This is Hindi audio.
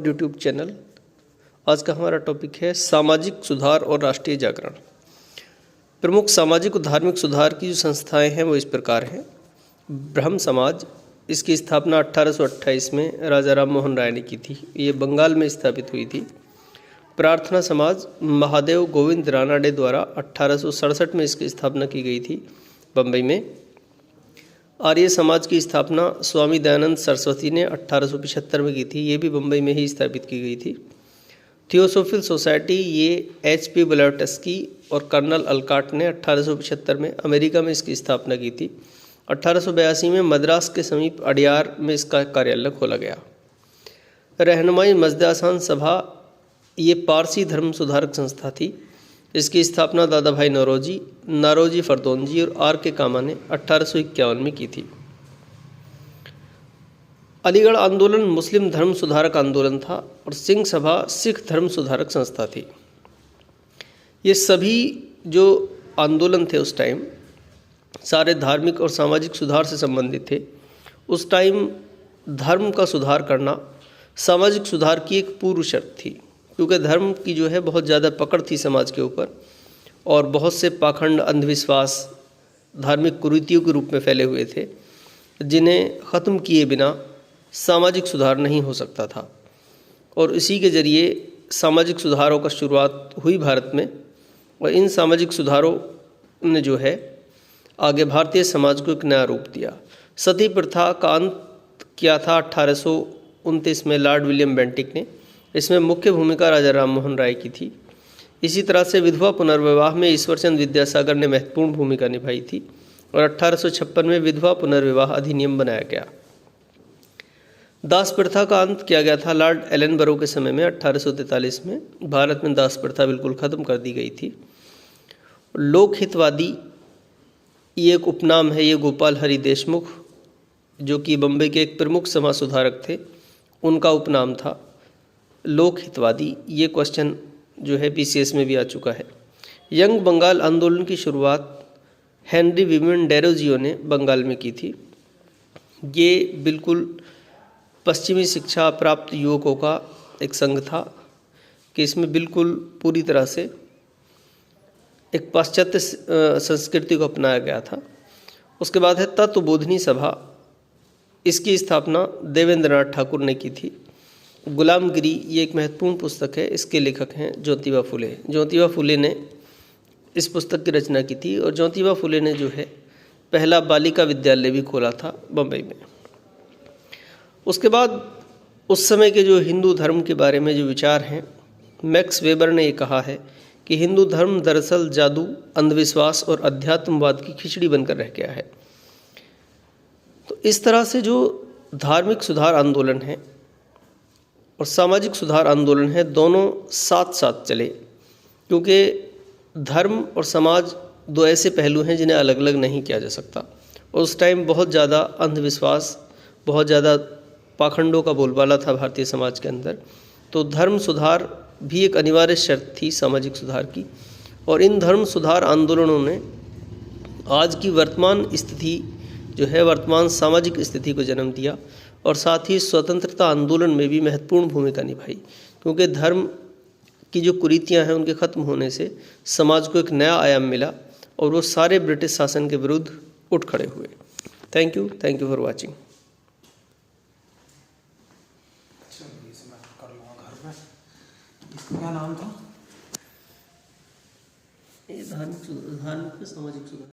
YouTube channel. आज का हमारा टॉपिक है सामाजिक सुधार और राष्ट्रीय जागरण। प्रमुख सामाजिक और धार्मिक सुधार की जो संस्थाएं हैं वो इस प्रकार हैं। ब्रह्म समाज, इसकी स्थापना 1828 में राजा राम मोहन राय ने की थी। ये बंगाल में स्थापित हुई थी। प्रार्थना समाज, महादेव गोविंद रानाडे द्वारा 1867 में इसकी स्थापना की गई थी बम्बई में। आर्य समाज की स्थापना स्वामी दयानंद सरस्वती ने 1875 में की थी। ये भी बम्बई में ही स्थापित की गई थी। थियोसोफिल सोसाइटी, ये HP ब्लैवत्स्की और कर्नल अलकाट ने 1875 में अमेरिका में इसकी स्थापना की थी। 1882 में मद्रास के समीप अडियार में इसका कार्यालय खोला गया। रहनुमाई मजदासान सभा, ये पारसी धर्म सुधारक संस्था थी। इसकी स्थापना दादा भाई नारोजी फरदोंजी और R.K. कामा ने 1851 में की थी। अलीगढ़ आंदोलन मुस्लिम धर्म सुधारक आंदोलन था और सिंह सभा सिख धर्म सुधारक संस्था थी। ये सभी जो आंदोलन थे उस टाइम सारे धार्मिक और सामाजिक सुधार से संबंधित थे। उस टाइम धर्म का सुधार करना सामाजिक सुधार की एक पूर्व शर्त थी, क्योंकि धर्म की जो है बहुत ज़्यादा पकड़ थी समाज के ऊपर और बहुत से पाखंड, अंधविश्वास, धार्मिक कुरीतियों के रूप में फैले हुए थे, जिन्हें ख़त्म किए बिना सामाजिक सुधार नहीं हो सकता था। और इसी के ज़रिए सामाजिक सुधारों का शुरुआत हुई भारत में, और इन सामाजिक सुधारों ने जो है आगे भारतीय समाज को एक नया रूप दिया। सती प्रथा का अंत किया था 1829 में लॉर्ड विलियम बेंटिक ने। इसमें मुख्य भूमिका राजा राम मोहन राय की थी। इसी तरह से विधवा पुनर्विवाह में ईश्वरचंद विद्यासागर ने महत्वपूर्ण भूमिका निभाई थी और 1856 में विधवा पुनर्विवाह अधिनियम बनाया गया। दास प्रथा का अंत किया गया था लॉर्ड एलनबरो के समय में। 1843 में भारत में दास प्रथा बिल्कुल ख़त्म कर दी गई थी। लोकहितवादी, ये एक उपनाम है, ये गोपाल हरि देशमुख जो कि बम्बई के एक प्रमुख समाज सुधारक थे, उनका उपनाम था लोकहितवादी। ये क्वेश्चन जो है PCS में भी आ चुका है। यंग बंगाल आंदोलन की शुरुआत हेनरी विवियन डेरोजियो ने बंगाल में की थी। ये बिल्कुल पश्चिमी शिक्षा प्राप्त युवकों का एक संघ था कि इसमें बिल्कुल पूरी तरह से एक पाश्चात्य संस्कृति को अपनाया गया था। उसके बाद है तत्वबोधिनी सभा, इसकी स्थापना देवेंद्रनाथ ठाकुर ने की थी। गुलामगिरी, ये एक महत्वपूर्ण पुस्तक है, इसके लेखक हैं ज्योतिबा फुले। ज्योतिबा फुले ने इस पुस्तक की रचना की थी और ज्योतिबा फुले ने जो है पहला बालिका विद्यालय भी खोला था बम्बई में। उसके बाद उस समय के जो हिंदू धर्म के बारे में जो विचार हैं, मैक्स वेबर ने ये कहा है कि हिंदू धर्म दरअसल जादू, अंधविश्वास और अध्यात्मवाद की खिचड़ी बनकर रह गया है। तो इस तरह से जो धार्मिक सुधार आंदोलन है और सामाजिक सुधार आंदोलन है, दोनों साथ साथ चले, क्योंकि धर्म और समाज दो ऐसे पहलू हैं जिन्हें अलग अलग नहीं किया जा सकता। और उस टाइम बहुत ज़्यादा अंधविश्वास, बहुत ज़्यादा पाखंडों का बोलबाला था भारतीय समाज के अंदर। तो धर्म सुधार भी एक अनिवार्य शर्त थी सामाजिक सुधार की। और इन धर्म सुधार आंदोलनों ने आज की वर्तमान स्थिति जो है, वर्तमान सामाजिक स्थिति को जन्म दिया और साथ ही स्वतंत्रता आंदोलन में भी महत्वपूर्ण भूमिका निभाई, क्योंकि धर्म की जो कुरीतियां हैं उनके ख़त्म होने से समाज को एक नया आयाम मिला और वो सारे ब्रिटिश शासन के विरुद्ध उठ खड़े हुए। Thank you for watching. क्या नाम था? धार्मिक सामाजिक सुधार।